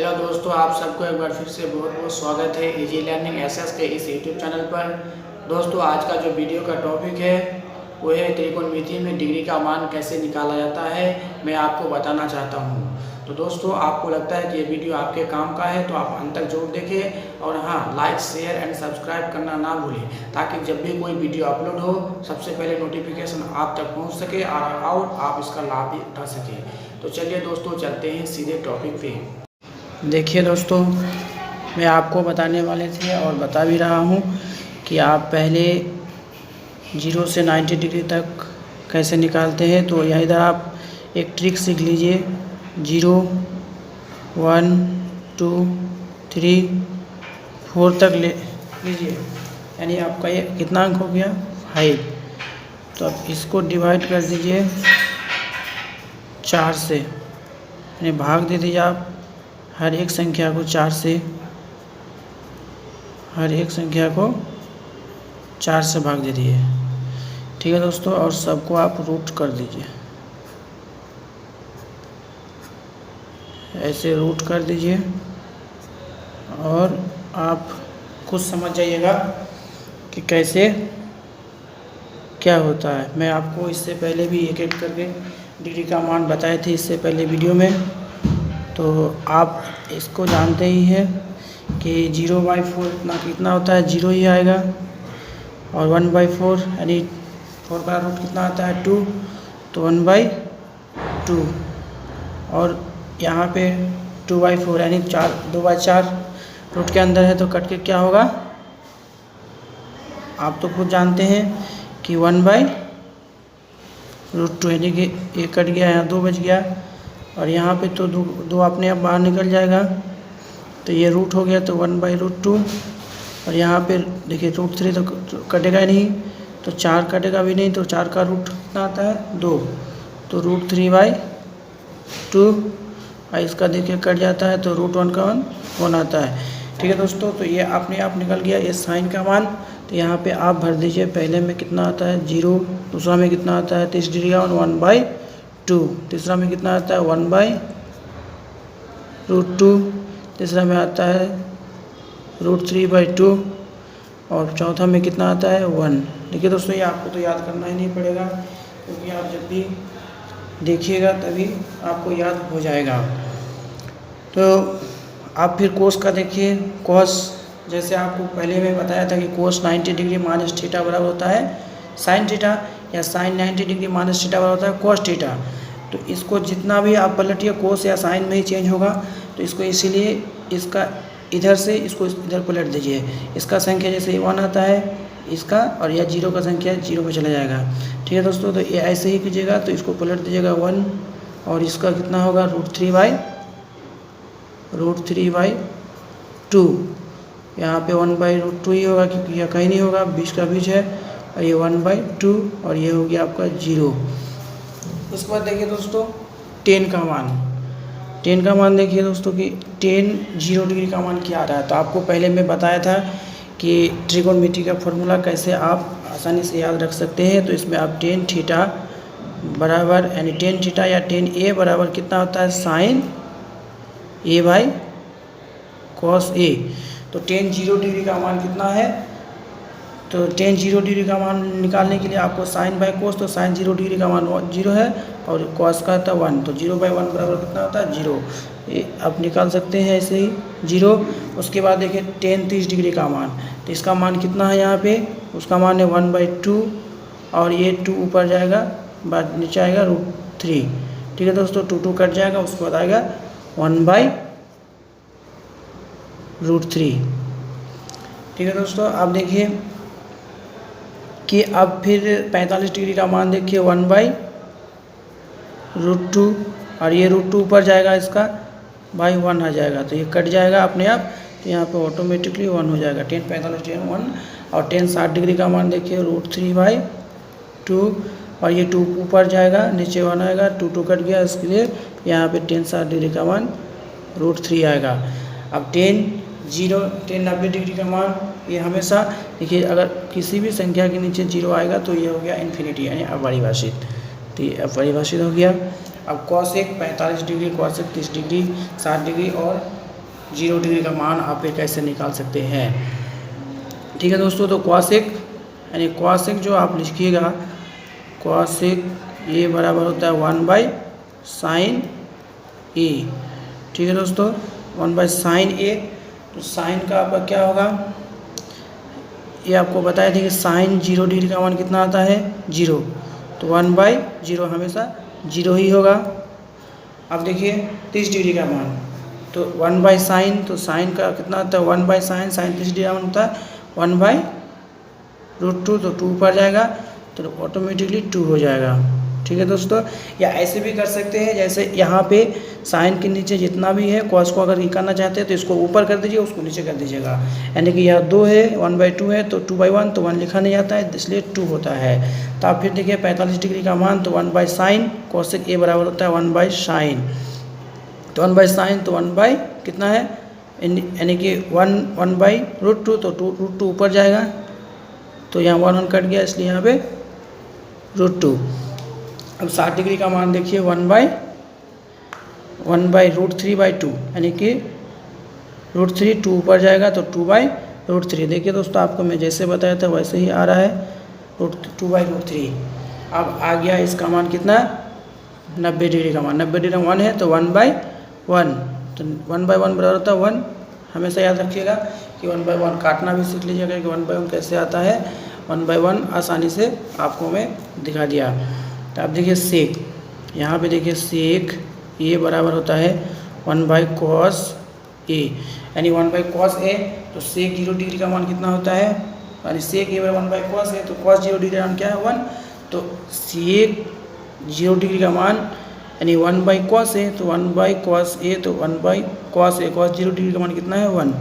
Hello दोस्तों, आप सबको एक बार फिर से बहुत बहुत स्वागत है इजी लर्निंग एसएस के इस यूट्यूब चैनल पर। दोस्तों, आज का जो वीडियो का टॉपिक है वो है त्रिकोणमिति में डिग्री का मान कैसे निकाला जाता है, मैं आपको बताना चाहता हूँ। तो दोस्तों, आपको लगता है कि ये वीडियो आपके काम का है तो आप अंत तक जरूर देखें और हाँ, लाइक शेयर एंड सब्सक्राइब करना ना भूलें, ताकि जब भी कोई वीडियो अपलोड हो सबसे पहले नोटिफिकेशन आप तक पहुँच सके और आप इसका लाभ भी उठा सकें। तो चलिए दोस्तों, चलते हैं सीधे टॉपिक पे। देखिए दोस्तों, मैं आपको बताने वाले थे और बता भी रहा हूँ कि आप पहले 0 से 90 डिग्री तक कैसे निकालते हैं। तो यहाँ इधर आप एक ट्रिक सीख लीजिए। 0 1 2 3 4 तक ले लीजिए, यानी आपका ये कितना अंक हो गया 5। तो अब इसको डिवाइड कर दीजिए 4 से, यानी भाग दे दीजिए आप हर एक संख्या को 4 से, हर एक संख्या को 4 से भाग दे दिए। ठीक है दोस्तों, और सबको आप रूट कर दीजिए, ऐसे रूट कर दीजिए और आप खुद समझ जाइएगा कि कैसे क्या होता है। मैं आपको इससे पहले भी एक एक करके डिग्री का मान बताए थे इससे पहले वीडियो में, तो आप इसको जानते ही हैं कि 0/4 कितना होता है, 0 ही आएगा। और 1/4 यानी 4 का रूट कितना आता है 2, तो 1/2। और यहाँ पे 2/4 यानी 2/4 रूट के अंदर है, तो कट के क्या होगा आप तो खुद जानते हैं कि 1/√2, यानी कि एक कट गया, यहाँ 2 बच गया और यहाँ पे तो दो अपने आप बाहर निकल जाएगा, तो ये रूट हो गया, तो 1/√2। और यहाँ पे देखिए √3 तो कटेगा नहीं, तो 4 कटेगा भी नहीं, तो 4 का रूट कितना आता है 2, तो √3/2। और इसका देखिए कट जाता है, तो √1 का 1 आता है। ठीक है दोस्तों, तो ये अपने आप निकल गया ये साइन का मान। तो यहाँ पे आप भर दीजिए, पहले में कितना आता है 0, दूसरा में कितना आता है 30 डिग्री का 1/2, तीसरा में कितना आता है 1/√2, तीसरा में आता है √3/2 और चौथा में कितना आता है 1। देखिए दोस्तों, ये आपको तो याद करना ही नहीं पड़ेगा, क्योंकि आप जब भी देखिएगा तभी आपको याद हो जाएगा। तो आप फिर कोस का देखिए। कोस, जैसे आपको पहले मैं बताया था कि कोस 90 डिग्री माइनस थीटा बराबर होता है साइन थीटा, या साइन 90 डिग्री माइनस थीटा बराबर होता है कोस थीटा। तो इसको जितना भी आप पलटिए कोस या साइन में ही चेंज होगा, तो इसको इसीलिए इसका इधर से इसको इधर पलट दीजिए। इसका संख्या जैसे 1 आता है इसका, और यह 0 का संख्या 0 में चला जाएगा। ठीक है दोस्तों, तो ये ऐसे ही कीजिएगा। तो इसको पलट दीजिएगा 1, और इसका कितना होगा √3/2। यहाँ पे 1/√2 ही होगा, क्योंकि यह कहीं नहीं होगा, बीच का बीच है, और ये 1/2 और ये हो गया आपका 0। उसके बाद देखिए दोस्तों 10 का मान। 10 का मान देखिए दोस्तों कि 0 डिग्री का मान क्या आ रहा है। तो आपको पहले मैं बताया था कि त्रिकोणमिति का फॉर्मूला कैसे आप आसानी से याद रख सकते हैं। तो इसमें आप tan थीटा बराबर, यानी tan थीटा या tan A बराबर कितना होता है sin A/cos A। तो tan 0 डिग्री का मान कितना है, तो tan 0 डिग्री का मान निकालने के लिए आपको sin/cos, तो sin 0 डिग्री का मान 0 है और cos का था 1, तो 0/1 बराबर कितना होता है 0। ये आप निकाल सकते हैं ऐसे ही 0। उसके बाद देखिए tan 30 डिग्री का मान, तो इसका मान कितना है यहाँ पे, उसका मान है 1/2 और ये 2 ऊपर जाएगा, बाद नीचे आएगा √3। ठीक है दोस्तों, 2 कट जाएगा, उसके बाद आएगा 1/√3। ठीक है दोस्तों, अब देखिए कि अब फिर 45 डिग्री का मान देखिए 1/√2, और ये √2 ऊपर जाएगा, इसका बाई 1 आ जाएगा, तो ये कट जाएगा अपने आप, तो यहाँ पे ऑटोमेटिकली 1 हो जाएगा। tan 45 tan 1, और tan 60 डिग्री का मान देखिए √3/2, और ये 2 ऊपर जाएगा, नीचे 1 आएगा, 2 कट गया, इसके लिए यहाँ पे tan 60 डिग्री का मान √3 आएगा। अब tan 90 डिग्री का मान ये हमेशा देखिए, अगर किसी भी संख्या के नीचे 0 आएगा तो ये हो गया इन्फिनिटी, यानी अपरिभाषित। तो ये अपरिभाषित हो गया। अब cos 1 45 degree, cos 1 30 degree, 60 degree और 0 डिग्री का मान आप फिर कैसे निकाल सकते हैं। ठीक है दोस्तों, तो कॉसेक यानी कॉसेक जो आप लिखिएगा, कॉसेक ये बराबर होता है 1/sin ए। ठीक है दोस्तों, 1/sin ए। तो साइन का आपका क्या होगा, ये आपको बताया था कि साइन 0 डिग्री का मान कितना आता है 0, तो 1/0 हमेशा 0 ही होगा। अब देखिए 30 डिग्री का मान, तो 1/sin, तो साइन का कितना होता है 1/sin, साइन 30 डिग्री का मान होता है 1/√2, तो 2 ऊपर जाएगा तो ऑटोमेटिकली 2 हो जाएगा। ठीक है दोस्तों, या ऐसे भी कर सकते हैं, जैसे यहाँ पे साइन के नीचे जितना भी है कॉस को अगर करना चाहते हैं तो इसको ऊपर कर दीजिए, उसको नीचे कर दीजिएगा। यानी कि यह 2 है, 1/2 है, तो 2/1, तो 1 लिखा नहीं जाता है इसलिए 2 होता है। तो आप फिर देखिए 45 डिग्री का मान, तो 1/sin कॉसेक ए बराबर होता है 1/sin, तो 1/sin तो 1 कितना है यानी कि 1/√2, तो √2 ऊपर जाएगा, तो यहाँ 1 कट गया इसलिए यहाँ पे √2। अब 60 डिग्री का मान देखिए 1/√3/2, यानी कि √3 2 ऊपर जाएगा तो 2/√3। देखिए दोस्तों, आपको मैं जैसे बताया था वैसे ही आ रहा है 2/√3। अब आ गया इसका मान कितना 90 डिग्री का मान, 90 डिग्री का 1 है तो 1/1, तो 1/1 बराबर होता है 1। हमेशा याद रखिएगा कि 1/1 काटना भी सीख लीजिएगा कि 1/1 कैसे आता है। 1/1 आसानी से आपको मैं दिखा दिया। तो आप देखिए सेक, यहाँ पे देखिए सेक ये बराबर होता है 1/cos ए, यानी 1/cos ए, तो सेक 0 डिग्री का मान कितना होता है, यानी सेक ए 1/cos है, तो cos 0 डिग्री का मान क्या है 1, तो सेक 0 डिग्री का मान यानी 1/cos ए, तो 1/cos ए, तो 1/cos ए, cos 0 डिग्री का मान कितना है 1,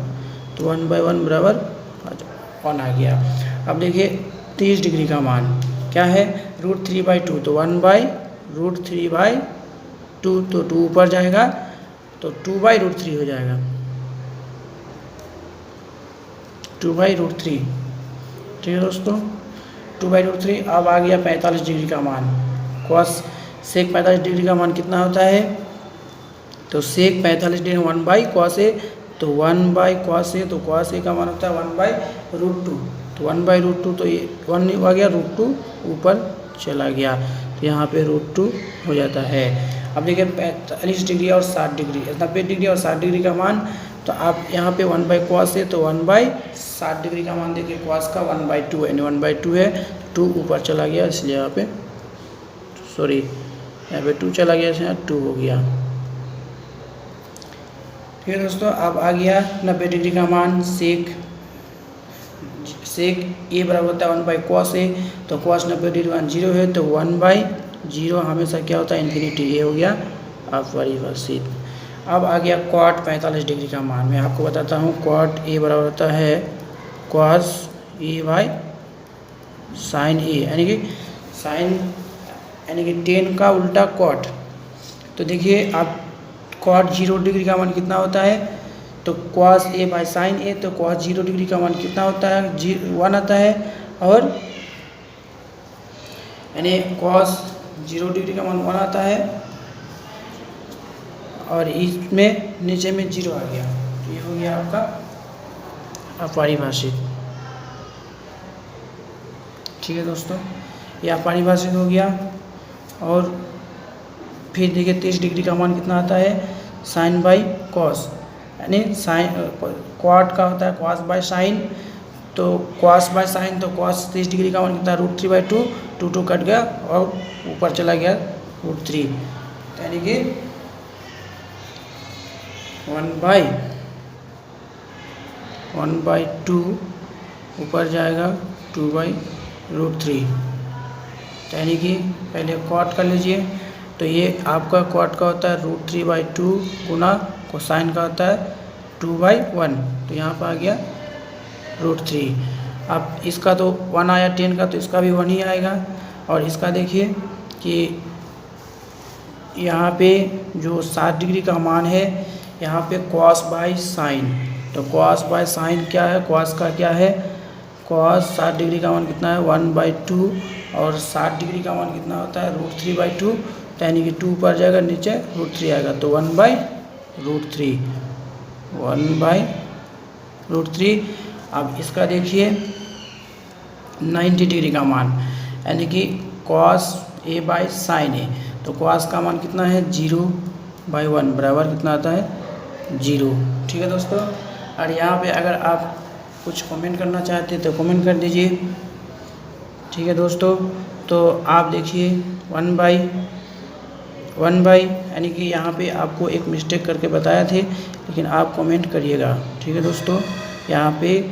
तो 1/1 बराबर 1 आ गया। अब देखिए 30 डिग्री का मान क्या है √3/2, तो 1/√3/2, तो 2 ऊपर जाएगा तो 2/√3 हो जाएगा, 2/√3। ठीक है दोस्तों, 2/√3। अब आ गया 45 डिग्री का मान, कॉस सेक 45 डिग्री का मान कितना होता है, तो सेक 45 डिग्री 1/cos ए, तो 1/cos ए, तो cos ए का मान होता है 1/√2, तो 1/√2, तो ये 1 आ गया, √2 ऊपर चला गया, तो यहाँ पे √2 हो जाता है। अब देखिए 45 डिग्री और 60 डिग्री, 90 डिग्री और 60 डिग्री का मान, तो आप यहाँ पे 1/cos है, तो 1/60 डिग्री का मान देखिए cos का 1/2 यानी 1/2 है, 2 ऊपर चला गया इसलिए यहाँ पे यहाँ पे 2 चला गया, इसलिए 2 हो गया। ठीक है दोस्तों, अब आ गया 90 डिग्री का मान, सेक ए बराबर होता है 1/cos ए, तो cos 90 डिग्री मान 0 है, तो 1/0 हमेशा क्या होता है इन्फिनिटी, ये हो गया अपरिभाषित। अब आ गया cot 45 डिग्री का मान, मैं आपको बताता हूँ cot ए बराबर होता है cos ए/sin ए, यानी कि साइन यानी कि 10 का उल्टा cot। तो देखिए आप cot 0 डिग्री का मान कितना होता है, तो cos a/sin ए, तो cos 0 डिग्री का मान कितना होता है 1 आता है, और यानी cos 0 डिग्री का मान 1 आता है, और इसमें नीचे में 0 आ गया, तो ये हो गया आपका अपरिभाषित। ठीक है दोस्तों, ये अपरिभाषित हो गया। और फिर देखिए 30 डिग्री का मान कितना आता है sin/cos, यानी साइन cot का होता है cos/sin, तो cos/sin, तो cos 30 डिग्री का मान कितना √3/2, 2 कट गया और ऊपर चला गया √3, यानी कि 1/2 ऊपर जाएगा 2/√3, यानी कि पहले cot कर लीजिए, तो ये आपका cot का होता है √3/2 गुना कोसाइन का होता है 2/1, तो यहाँ पर आ गया √3। अब इसका तो 1 आया 10 का, तो इसका भी 1 ही आएगा। और इसका देखिए कि यहाँ पे जो 60 डिग्री का मान है, यहाँ पे cos/sin, तो cos/sin क्या है, cos का क्या है, cos 60 डिग्री का मान कितना है 1/2, और 60 डिग्री का मान कितना होता है √3/2, यानी कि 2 ऊपर जाएगा नीचे √3 आएगा, तो 1/√3। 1/√3। अब इसका देखिए 90 डिग्री का मान, यानी कि cos A by sine A। तो cos का मान कितना है 0/1 बराबर कितना आता है 0। ठीक है दोस्तों, और यहाँ पे अगर आप कुछ कमेंट करना चाहते हैं तो कमेंट कर दीजिए। ठीक है दोस्तों, तो आप देखिए 1/1 यानी कि यहाँ पे आपको एक मिस्टेक करके बताया थे, लेकिन आप कमेंट करिएगा। ठीक है दोस्तों, यहाँ पे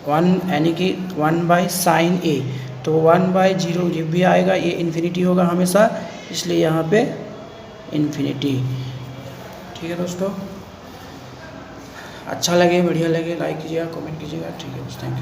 1 यानी कि 1/sin A, तो 1/0 जब भी आएगा ये इन्फिनिटी होगा हमेशा, इसलिए यहाँ पे इन्फिनिटी। ठीक है दोस्तों, अच्छा लगे बढ़िया लगे लाइक कीजिएगा, कमेंट कीजिएगा। ठीक है दोस्तों, थैंक यू।